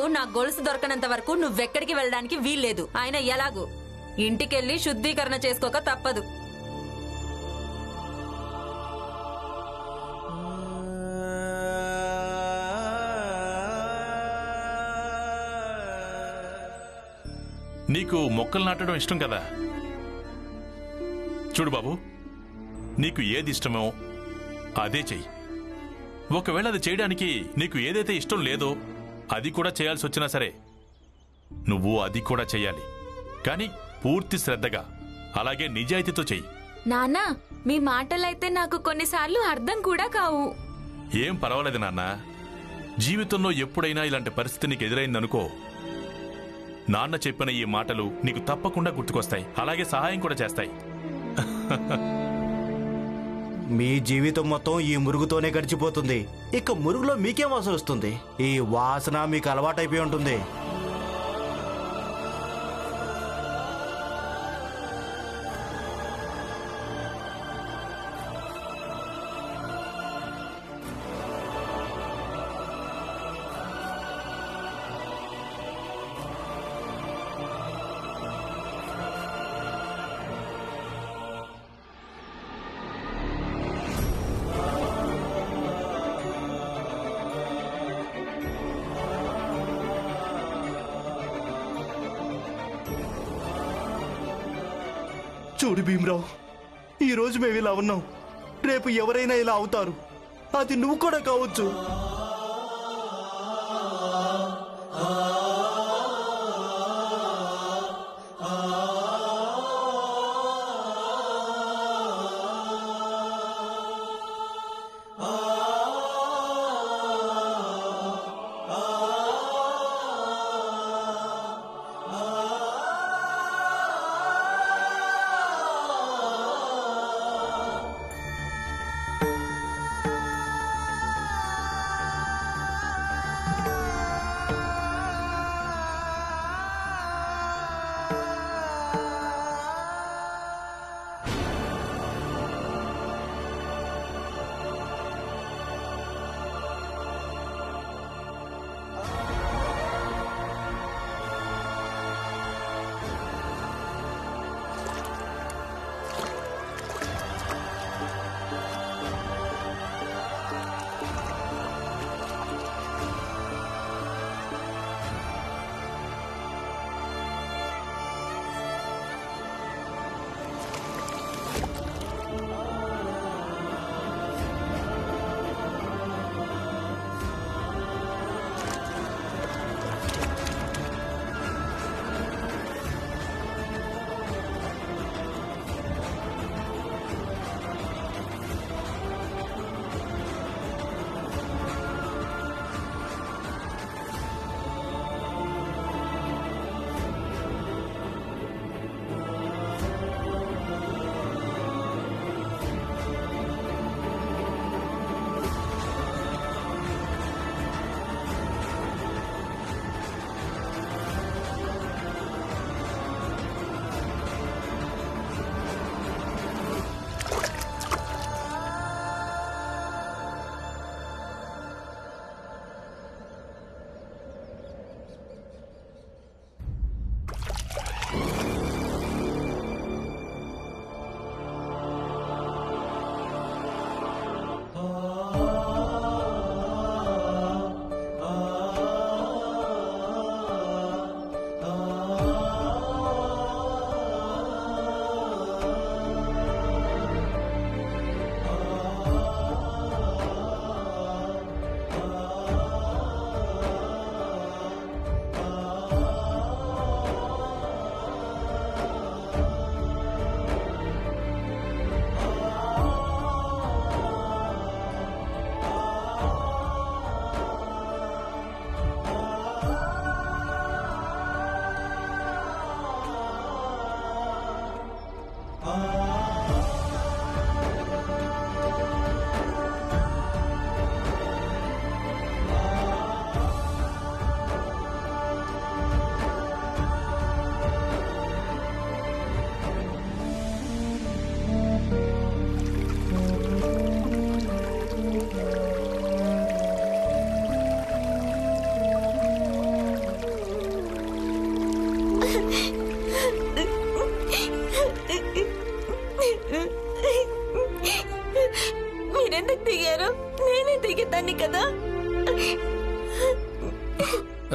వరకు నా గొలుసు దొరకనంత వరకు నువ్వెక్కడికి వెళ్ళడానికి వీల్లేదు. ఆయన ఎలాగూ ఇంటికెళ్ళి శుద్ధీకరణ చేసుకోక తప్పదు. నీకు మొక్కలు నాటడం ఇష్టం కదా? చూడు బాబు, నీకు ఏది ఇష్టమో అదే చెయ్యి. ఒకవేళ అది చేయడానికి నీకు ఏదైతే ఇష్టం లేదో అది కూడా చేయాల్సి వచ్చినా సరే నువ్వు అది కూడా చెయ్యాలి. కానీ పూర్తి శ్రద్ధగా, అలాగే నిజాయితీతో చెయ్యి. నాన్నా, మీ మాటలైతే నాకు కొన్నిసార్లు అర్థం కూడా కావు. ఏం పర్వాలేదు నాన్న. జీవితంలో ఎప్పుడైనా ఇలాంటి పరిస్థితి నీకు ఎదురైందనుకో, నాన్న చెప్పిన ఈ మాటలు నీకు తప్పకుండా గుర్తుకొస్తాయి, అలాగే సహాయం కూడా చేస్తాయి. మీ జీవితం మొత్తం ఈ మురుగుతోనే గడిచిపోతుంది. ఇక మురుగులో మీకేం వాసన వస్తుంది? ఈ వాసన మీకు అలవాటైపోయి ఉంటుంది. చూడు భీమరావు, ఈరోజు మేము ఇలా ఉన్నాం, రేపు ఎవరైనా ఇలా అవుతారు. అది నువ్వు కూడా కావచ్చు.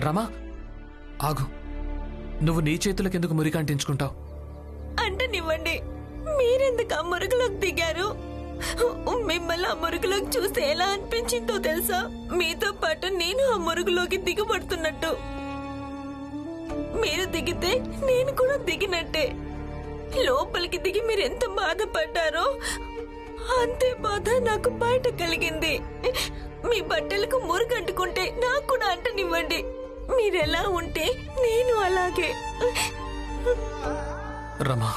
రమా ఆగు. నువ్వు నీ చేతులకెందుకు మురికంటించుకుంటావు? అంటనివ్వండి. మీరెందుకు ఆ మురుగులోకి దిగారు? మిమ్మల్ని ఆ మురుగులోకి చూస్తే ఎలా అనిపించిందో తెలుసా? మీతో పాటు నేను ఆ మురుగులోకి దిగబడుతున్నట్టు. మీరు దిగితే నేను కూడా దిగినట్టే. లోపలికి దిగి మీరు ఎంత బాధపడ్డారో అంతే బాధ నాకు బయట కలిగింది. మీ బట్టలకు మురుగంటుకుంటే నాకు కూడా అంటనివ్వండి. మీరెలా ఉంటే నేను అలాగే. రమా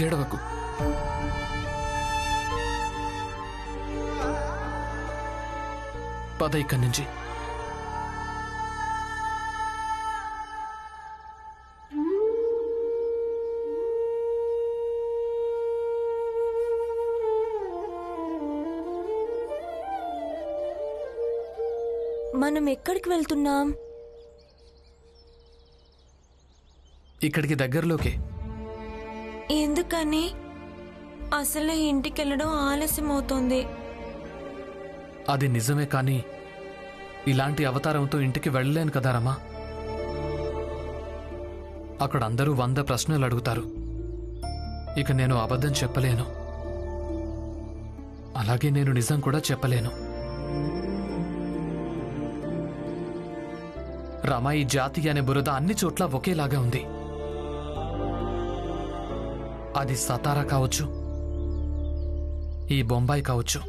ఏడవకు. పద ఇక్కడి నుంచి. మనం ఎక్కడికి వెళ్తున్నాం? ఇక్కడికి దగ్గరలోకే. ఎందుకని? అసలే ఇంటికి వెళ్ళడం ఆలస్యం అవుతోంది. అది నిజమే, కానీ ఇలాంటి అవతారంతో ఇంటికి వెళ్ళలేను కదా రమా. అక్కడ అందరూ 100 ప్రశ్నలు అడుగుతారు. ఇక నేను అబద్ధం చెప్పలేను, అలాగే నేను నిజం కూడా చెప్పలేను. రమా, ఈ జాతి అనే బురద అన్ని చోట్ల ఒకేలాగా ఉంది. అది సతారా కావచ్చు, ఈ బొంబాయి కావచ్చు.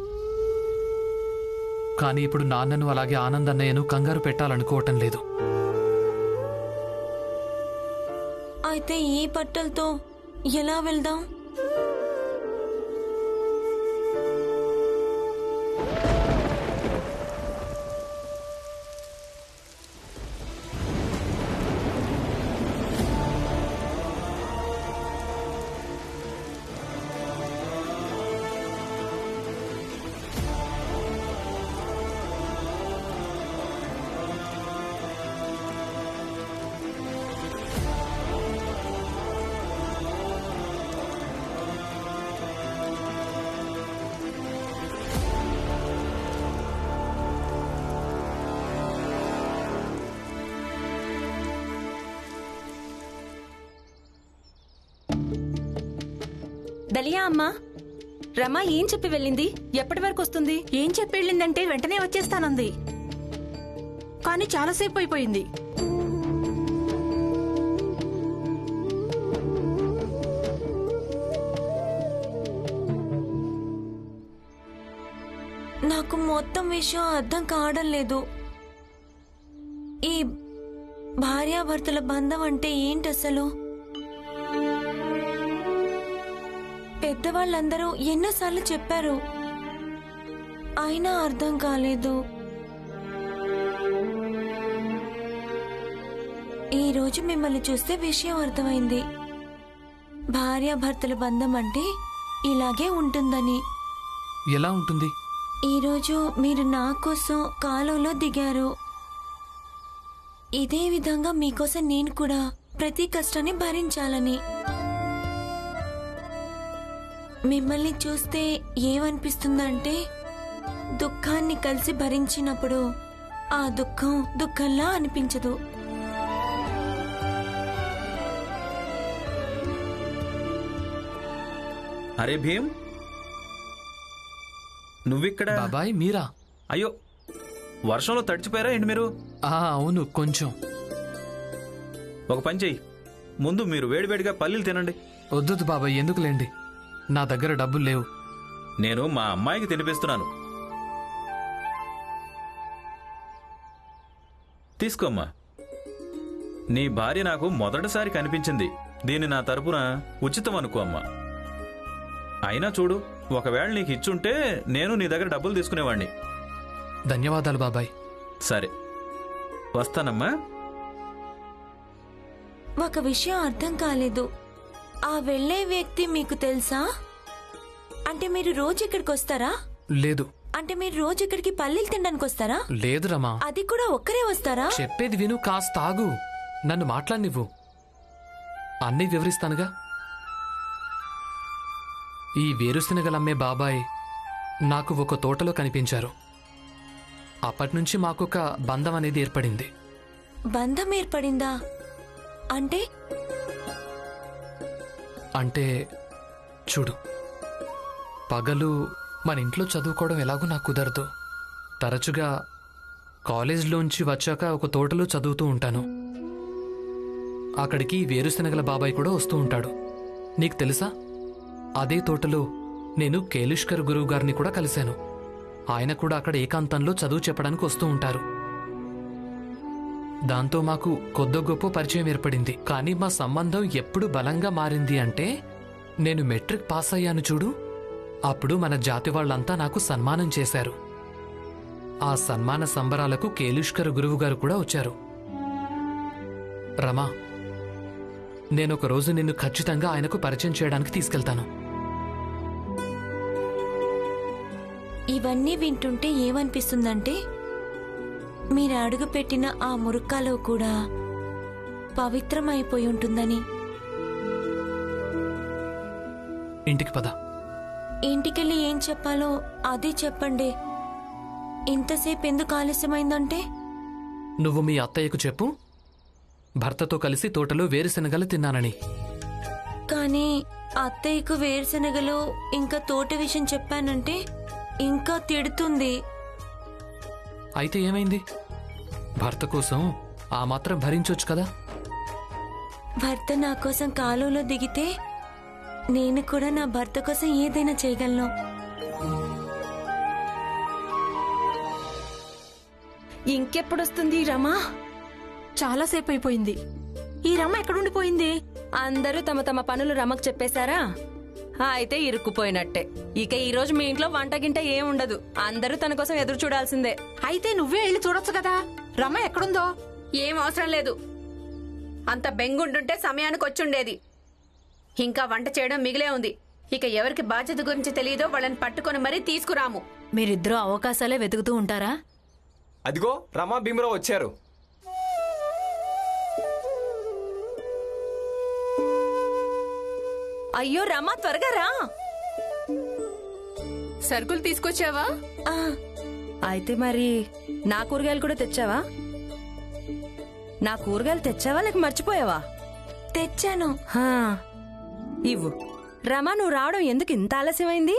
కానీ ఇప్పుడు నాన్నను అలాగే ఆనందన్నయ్యను కంగారు పెట్టాలనుకోవటం లేదు. అయితే ఈ బట్టలతో ఎలా వెళ్దాం? దలియా అమ్మా, రమా ఏం చెప్పి వెళ్ళింది? ఎప్పటి వరకు వస్తుంది? ఏం చెప్పి వెళ్ళిందంటే వెంటనే వచ్చేస్తానంది, కానీ చాలాసేపు అయిపోయింది. నాకు మొత్తం విషయం అర్థం కావడం లేదు. ఈ భార్యాభర్తల బంధం అంటే ఏంటి అసలు? పెద్దవాళ్ళందరూ ఎన్నోసార్లు చెప్పారు, అయినా అర్థం కాలేదు. ఈరోజు మిమ్మల్ని చూస్తే విషయం అర్థమైంది. భార్యాభర్తల బంధం అంటే ఇలాగే ఉంటుందని. ఎలా ఉంటుంది? ఈరోజు మీరు నా కోసం కాలువలో దిగారు. ఇదే విధంగా మీకోసం నేను కూడా ప్రతి కష్టాన్ని భరించాలని. మిమ్మల్ని చూస్తే ఏమనిపిస్తుందంటే, దుఃఖాన్ని కలిసి భరించినప్పుడు ఆ దుఃఖం దుఃఖంలా అనిపించదు. అరే భీమ్, నువ్విక్కడ? బాబాయ్ మీరా? అయ్యో, వర్షంలో తడిచిపోయారా ఏంటి మీరు? అవును, కొంచెం. ఒక పని చెయ్యి, ముందు మీరు వేడివేడిగా పల్లీలు తినండి. వద్దు బాబాయ్, ఎందుకులేండి, నా దగ్గర డబ్బులు లేవు. నేను మా అమ్మాయికి తినిపిస్తున్నాను. తీసుకోమ్మా. నీ భార్య నాకు మొదటిసారి కనిపించింది. దీన్ని నా తరపున ఉచితం అనుకో అమ్మా. అయినా చూడు, ఒకవేళ నీకు ఇచ్చుంటే నేను నీ దగ్గర డబ్బులు తీసుకునేవాణ్ణి. ధన్యవాదాలు బాబాయ్. సరే, వస్తానమ్మా. ఒక విషయం అర్థం కాలేదు. ఆ వెళ్లే వ్యక్తి మీకు తెలుసా? అంటే మీరు రోజు ఇక్కడికి వస్తారా? లేదు. అంటే మీరు రోజు ఇక్కడికి పల్లీలు తినడానికి వస్తారా? లేదు రమా. అది కూడా ఒక్కరే వస్తారా? చెప్పేది విను, కాస్త ఆగు, నన్ను మాట్లాడనివ్వు, అన్నీ వివరిస్తానుగా. ఈ వేరుశనగలమ్మే బాబాయ్ నాకు ఒక తోటలో కనిపించారు. అప్పటినుంచి మాకొక బంధం అనేది ఏర్పడింది. బంధం ఏర్పడిందా? అంటే అంటే చూడు, పగలు మన ఇంట్లో చదువుకోవడం ఎలాగో నాకు కుదరదు. తరచుగా కాలేజ్లోంచి వచ్చాక ఒక తోటలో చదువుతూ ఉంటాను. అక్కడికి వేరుశనగల బాబాయ్ కూడా వస్తూ ఉంటాడు. నీకు తెలుసా, అదే తోటలో నేను కేలుష్కర్ గురువు గారిని కూడా కలిశాను. ఆయన కూడా అక్కడ ఏకాంతంలో చదువు చెప్పడానికి వస్తూ ఉంటారు. దాంతో మాకు కొద్ది గొప్ప పరిచయం ఏర్పడింది. కానీ మా సంబంధం ఎప్పుడు బలంగా మారింది అంటే నేను మెట్రిక్ పాస్ అయ్యాను చూడు, అప్పుడు మన జాతి వాళ్ళంతా నాకు సన్మానం చేశారు. ఆ సన్మాన సంబరాలకు కేలుష్కర్ గురువుగారు కూడా వచ్చారు. రమా, నేనొక రోజు నిన్ను ఖచ్చితంగా ఆయనకు పరిచయం చేయడానికి తీసుకెళ్తాను. ఇవన్నీ వింటుంటే ఏమనిపిస్తుందంటే, మీరు అడుగుపెట్టిన ఆ మురుక్కాలో కూడా పవిత్రమైపోయి ఉంటుందని. ఇంటికి పద. ఇంటికెళ్ళి ఏం చెప్పాలో అదే చెప్పండి. ఇంతసేపు ఎందుకు ఆలస్యమైందంటే? నువ్వు మీ అత్తయ్యకు చెప్పు, భర్తతో కలిసి తోటలో వేరుశనగలు తిన్నానని. కానీ అత్తయ్యకు వేరుశనగలు ఇంకా తోట విషయం చెప్పానంటే ఇంకా తిడుతుంది. అయితే ఏమైంది? భర్త కోసం ఆ మాత్రం భరించొచ్చు కదా. భర్త నా కోసం కాలువలో దిగితే నేను కూడా నా భర్త కోసం ఏదైనా చేయగలను. ఇంకెప్పుడొస్తుంది రమా? చాలాసేపు అయిపోయింది. ఈ రమ్మ ఎక్కడుండిపోయింది? అందరూ తమ తమ పనులు రమకు చెప్పేశారా? అయితే ఇరుక్కుపోయినట్టే. ఇక ఈ రోజు మీ ఇంట్లో వంటగింట ఏం ఉండదు. అందరూ తన కోసం ఎదురు చూడాల్సిందే. అయితే నువ్వే వెళ్ళి చూడొచ్చు కదా రమ్మ ఎక్కడుందో. ఏం అవసరం లేదు. అంత బెంగుంటుంటే సమయానికి వచ్చుండేది. ఇంకా వంట చేయడం మిగిలే ఉంది. ఇక ఎవరికి బాధ్యత గురించి తెలియదో వాళ్ళని పట్టుకొని మరీ తీసుకురాము. మీరిద్దరూ అవకాశాలే వెతుకుతూ ఉంటారా? అదిగో రమా భీమరావు వచ్చారు. అయ్యో రమా, త్వరగా రా. సరుకులు తీసుకొచ్చావా? ఆ, అయితే మరి నా కూరగాయలు కూడా తెచ్చావా? నా కూరగాయలు తెచ్చావా లేక మర్చిపోయావా? తెచ్చాను. హా, ఇవ్వు. రమా, నువ్వు రావడం ఎందుకు ఇంత ఆలస్యమైంది?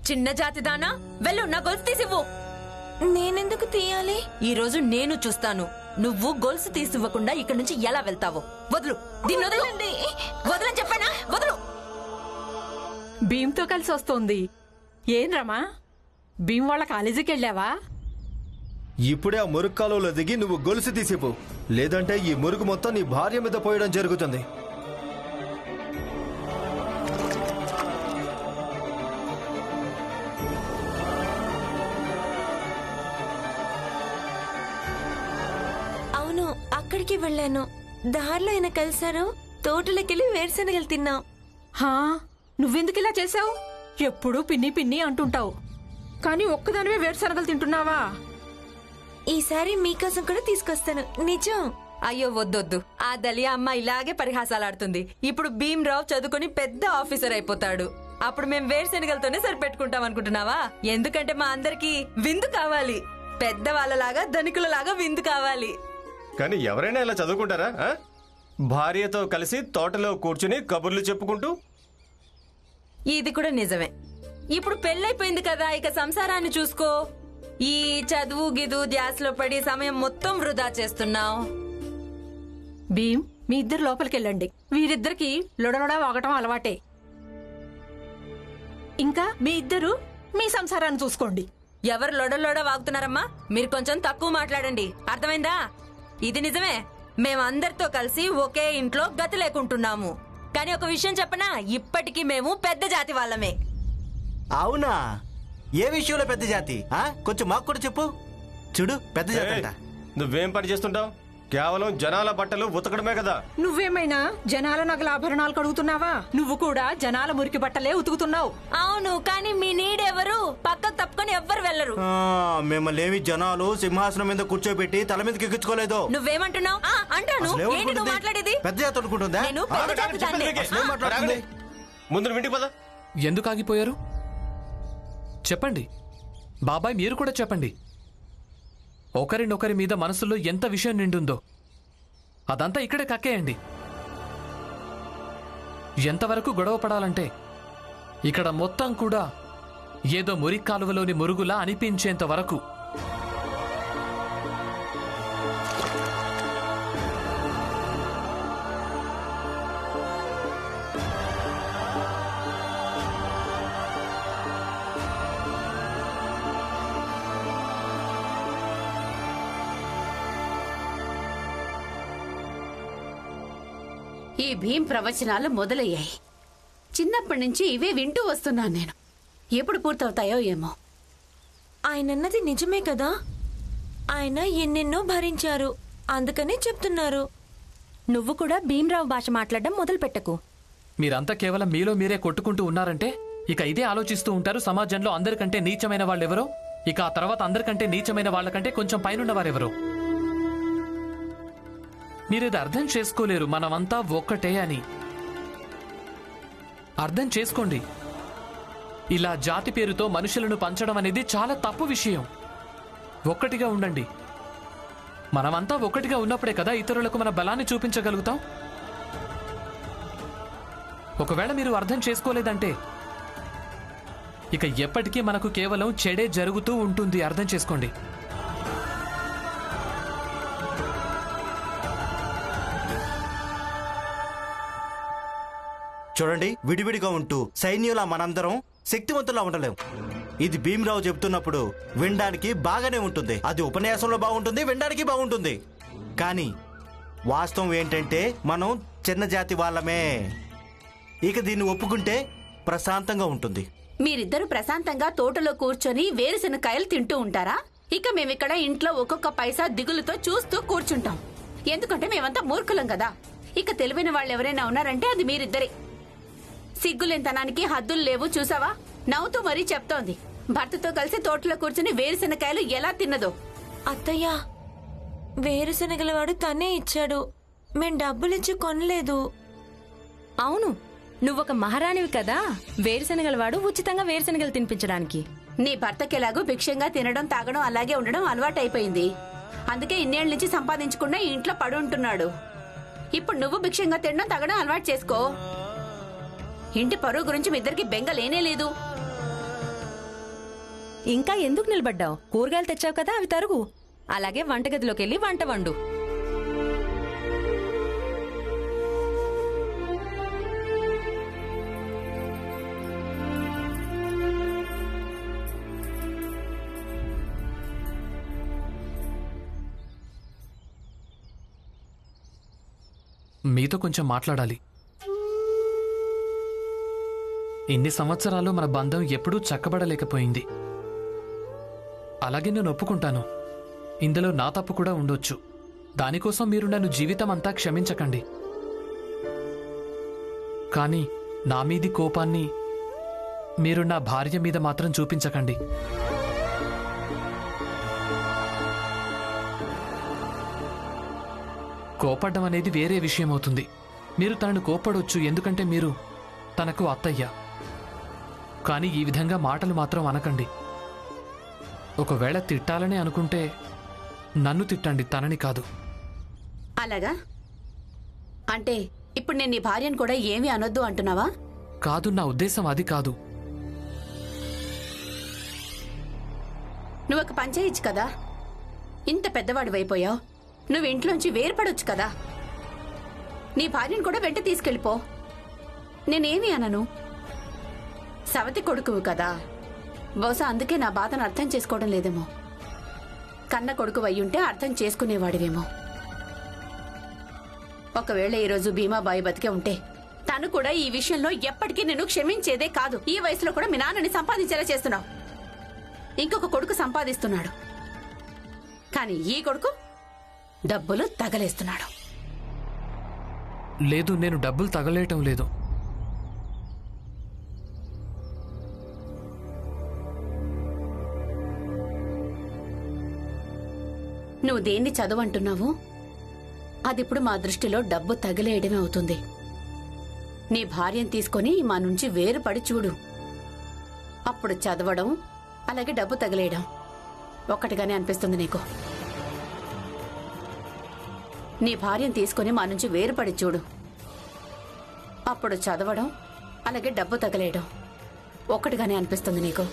చిన్న జాతిదానా, వెళ్ళు, నా గొలుసు తీసివ్వు. నేనెందుకు తీయాలి? ఈ రోజు నేను చూస్తాను నువ్వు గొలుసు తీసివ్వకుండా ఇక్కడి నుంచి ఎలా వెళ్తావో. వదులు, దీన్ని వదలండి. వదలని చెప్పానా? వదులు. భీమ్తో కలిసి వస్తోంది. ఏం రమా, భీమ్ వాళ్ళ కాలేజీకి వెళ్ళావా? ఇప్పుడే ఆ మురుగు కాలువలో దిగి నువ్వు గొలుసు తీసిపో, లేదంటే ఈ మురుగు మొత్తం నీ భార్య మీద పోయడం జరుగుతుంది. అవును, అక్కడికి వెళ్ళాను. దారిలో ఆయన కలిశారు. తోటలోకెళ్ళి వేరుశనగలు తిన్నాం. హా, నువ్వెందుకు ఇలా చేసావు? ఎప్పుడూ పిన్ని పిన్ని అంటుంటావు, కానీ ఒక్కదానివే వేరుశనగలు తింటున్నావా? ఈసారి మీకోసం కూడా తీసుకొస్తాను, నిజం. అయ్యో వద్దొద్దు. ఆ దలియా అమ్మ ఇలాగే పరిహాసాలాడుతుంది. ఇప్పుడు భీమ్రావు చదువుకుని పెద్ద ఆఫీసర్ అయిపోతాడు. అప్పుడు మేం వేరుశనగలతోనే సరిపెట్టుకుంటాం అనుకుంటున్నావా? ఎందుకంటే మా అందరికి విందు కావాలి. పెద్దవాళ్ళలాగా ధనికులలాగా విందు కావాలి. కానీ ఎవరైనా ఇలా చదువుకుంటారా? భార్యతో కలిసి తోటలో కూర్చుని కబుర్లు చెప్పుకుంటూ. ఇది కూడా నిజమే. ఇప్పుడు పెళ్ళైపోయింది కదా, ఇక సంసారాన్ని చూసుకో. ఈ చదువు గిదు ధ్యాసలో పడి సమయం మొత్తం వృధా చేస్తున్నావు. భీమ్, మీ ఇద్దరు లోపలికెళ్ళండి. వీరిద్దరికి లొడలొడ వాగటం అలవాటే. ఇంకా మీ ఇద్దరు మీ సంసారాన్ని చూసుకోండి. ఎవరు లొడలోడ వాగుతున్నారమ్మా? మీరు కొంచెం తక్కువ మాట్లాడండి, అర్థమైందా? ఇది నిజమే, మేమందరితో కలిసి ఒకే ఇంట్లో గతి లేకుంటున్నాము. కానీ ఒక విషయం చెప్పనా, ఇప్పటికీ మేము పెద్ద జాతి వాళ్ళమే. అవునా? ఏ విషయంలో పెద్ద జాతి? కొంచెం మాకు కూడా చెప్పు. చూడు, పెద్ద జాతి అంట. నువ్వేం పని చేస్తుంటావు? కేవలం జనాల బట్టలు ఉతకడమే కదా. నువ్వేమైనా జనాల నగల ఆభరణాలు కడుగుతున్నావా? నువ్వు కూడా జనాల మురికి బట్టలే ఉతుకుతున్నావు. అవును, కానీ మీ నీడెవరు? పక్కకు తప్పుకొని ఎవ్వరు వెళ్ళరు. మిమ్మల్ని ఏమి జనాలు సింహాసనం మీద కూర్చోబెట్టి తల మీదకి ఎక్కించుకోలేదు. నువ్వేమంటున్నావు? అంటాను. ఏంటి నువ్వు మాట్లాడేది? పెద్ద జాతి అనుకుంటుందా? నేను పెద్ద జాతి దాన్నే. అసలేం మాట్లాడుతుంది? ముందు ఇంటికి పద. ఎందుకు ఆగిపోయారు? చెప్పండి. బాబాయ్, మీరు కూడా చెప్పండి. ఒకరినొకరి మీద మనసులో ఎంత విషయం నిండుందో అదంతా ఇక్కడే కక్కేయండి. ఎంతవరకు గొడవ పడాలంటే ఇక్కడ మొత్తం కూడా ఏదో మురిక్కాలువలోని మురుగులా అనిపించేంత వరకు. ఈ భీం ప్రవచనాలు మొదలయ్యాయి. చిన్నప్పటి నుంచి ఇవే వింటూ వస్తున్నాను నేను. ఎప్పుడు పూర్తవుతాయో ఏమో. ఆయనన్నది నిజమే కదా. ఆయన ఎన్నెన్నో భరించారు, అందుకనే చెప్తున్నారు. నువ్వు కూడా భీమ్రావు భాష మాట్లాడడం మొదలు పెట్టకు. మీరంతా కేవలం మీలో మీరే కొట్టుకుంటూ ఉన్నారంటే ఇక ఇదే ఆలోచిస్తూ ఉంటారు. సమాజంలో అందరికంటే నీచమైన వాళ్ళెవరో, ఇక ఆ తర్వాత అందరికంటే నీచమైన వాళ్ళకంటే కొంచెం పైనున్నవారెవరో. మీరేది అర్థం చేసుకోలేరు. మనమంతా ఒక్కటే అని అర్థం చేసుకోండి. ఇలా జాతి పేరుతో మనుషులను పంచడం అనేది చాలా తప్పు విషయం. ఒక్కటిగా ఉండండి. మనమంతా ఒక్కటిగా ఉన్నప్పుడే కదా ఇతరులకు మన బలాన్ని చూపించగలుగుతాం. ఒకవేళ మీరు అర్థం చేసుకోలేదంటే ఇక ఎప్పటికీ మనకు కేవలం చెడే జరుగుతూ ఉంటుంది. అర్థం చేసుకోండి. చూడండి, విడివిడిగా ఉంటూ సైన్యులా మనందరం శక్తివంతులా ఉండలేం. ఇది భీమ్రావు చెప్తున్నప్పుడు వినడానికి బాగానే ఉంటుంది. అది ఉపన్యాసంలో బాగుంటుంది, వినడానికి బాగుంటుంది. కానీ వాస్తవం ఏంటంటే మనం చిన్న జాతి వాళ్ళమే. ఇక దీన్ని ఒప్పుకుంటే ప్రశాంతంగా ఉంటుంది. మీరిద్దరూ ప్రశాంతంగా తోటలో కూర్చొని వేరుశనకాయలు తింటూ ఉంటారా? ఇక మేమిక్కడ ఇంట్లో ఒక్కొక్క పైసా దిగులుతో చూస్తూ కూర్చుంటాం. ఎందుకంటే మేమంతా మూర్ఖులం కదా. ఇక తెలివైన వాళ్ళు ఎవరైనా ఉన్నారంటే అది మీరిద్దరే. సిగ్గులేంతనానికి హద్దులు లేవు. చూసావా, నవ్వుతూ మరీ చెప్తోంది. భర్తతో కలిసి తోటలో కూర్చుని వేరుశనకాయలు ఎలా తిన్నదో. అత్తయ్య, వేరుశనగలవాడు తనే ఇచ్చాడు, మేం డబ్బులిచ్చి కొనలేదు. అవును, నువ్వొక మహారాణివి కదా. వేరుశనగలవాడు ఉచితంగా వేరుశనగలు తినిపించడానికి. నీ భర్తకెలాగూ భిక్షంగా తినడం తాగడం అలాగే ఉండడం అలవాటైపోయింది. అందుకే ఇన్నేళ్ల నుంచి సంపాదించకుండా ఈ ఇంట్లో పడి ఉంటున్నాడు. ఇప్పుడు నువ్వు భిక్షంగా తినడం తాగడం అలవాటు చేసుకో. ఇంటి పరువు గురించి మీ ఇద్దరికి బెంగ లేనే లేదు. ఇంకా ఎందుకు నిలబడ్డావు? కూరగాయలు తెచ్చావు కదా, అవి తరుగు. అలాగే వంటగదిలోకి వెళ్ళి వంట వండు. మీతో కొంచెం మాట్లాడాలి. ఇన్ని సంవత్సరాలు మన బంధం ఎప్పుడూ చక్కబడలేకపోయింది. అలాగే నేను ఒప్పుకుంటాను, ఇందులో నా తప్పు కూడా ఉండొచ్చు. దానికోసం మీరు నన్ను జీవితం అంతా క్షమించకండి. కానీ నా మీది కోపాన్ని మీరు నా భార్య మీద మాత్రం చూపించకండి. కోపడ్డం అనేది వేరే విషయం అవుతుంది. మీరు తనను కోపడొచ్చు, ఎందుకంటే మీరు తనకు అత్తయ్య. కానీ ఈ విధంగా మాటలు మాత్రం అనకండి. ఒకవేళ తిట్టాలని అనుకుంటే నన్ను తిట్టండి, తనని కాదు. అలాగా? అంటే ఇప్పుడు నేను నీ భార్యను కూడా ఏమీ అనొద్దు అంటున్నావా? కాదు, నా ఉద్దేశం అది కాదు. నువ్వు ఒక పని చేయొచ్చు కదా. ఇంత పెద్దవాడివైపోయావు, నువ్వు ఇంట్లోంచి వేరుపడొచ్చు కదా. నీ భార్యను కూడా వెంట తీసుకెళ్ళిపో. నేనేమీ అనను. సవతి కొడుకువు కదా. బహుశా అందుకే నా బాధను అర్థం చేసుకోవడం లేదేమో. కన్న కొడుకు అయ్యుంటే అర్థం చేసుకునేవాడివేమో. ఒకవేళ ఈరోజు భీమాబాయి బతికే ఉంటే తను కూడా ఈ విషయంలో ఎప్పటికీ నేను క్షమించేదే కాదు. ఈ వయసులో కూడా మీ నాన్నని సంపాదించేలా చేస్తున్నావు. ఇంకొక కొడుకు సంపాదిస్తున్నాడు, కానీ ఈ కొడుకు డబ్బులు తగలేస్తున్నాడు. లేదు, నేను డబ్బులు తగలేయటం లేదు. నువ్వు దేన్ని చదువంటున్నావు? అదిప్పుడు మా దృష్టిలో డబ్బు తగిలేయడమే అవుతుంది. నీ భార్యను తీసుకొని మా నుంచి వేరుపడి చూడు. అప్పుడు చదవడం అలాగే డబ్బు తగిలేయడం ఒక్కటిగానే అనిపిస్తుంది నీకు. నీ భార్యను తీసుకుని మా నుంచి వేరుపడి చూడు. అప్పుడు చదవడం అలాగే డబ్బు తగలేయడం ఒక్కటిగానే అనిపిస్తుంది నీకు.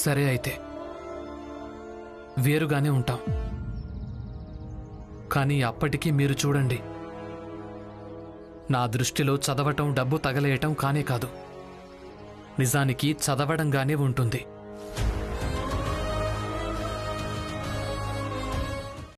సరే అయితే వేరుగానే ఉంటాం. కానీ అప్పటికీ మీరు చూడండి, నా దృష్టిలో చదవటం డబ్బు తగలేయటం కానే కాదు, నిజానికి చదవడంగానే ఉంటుంది.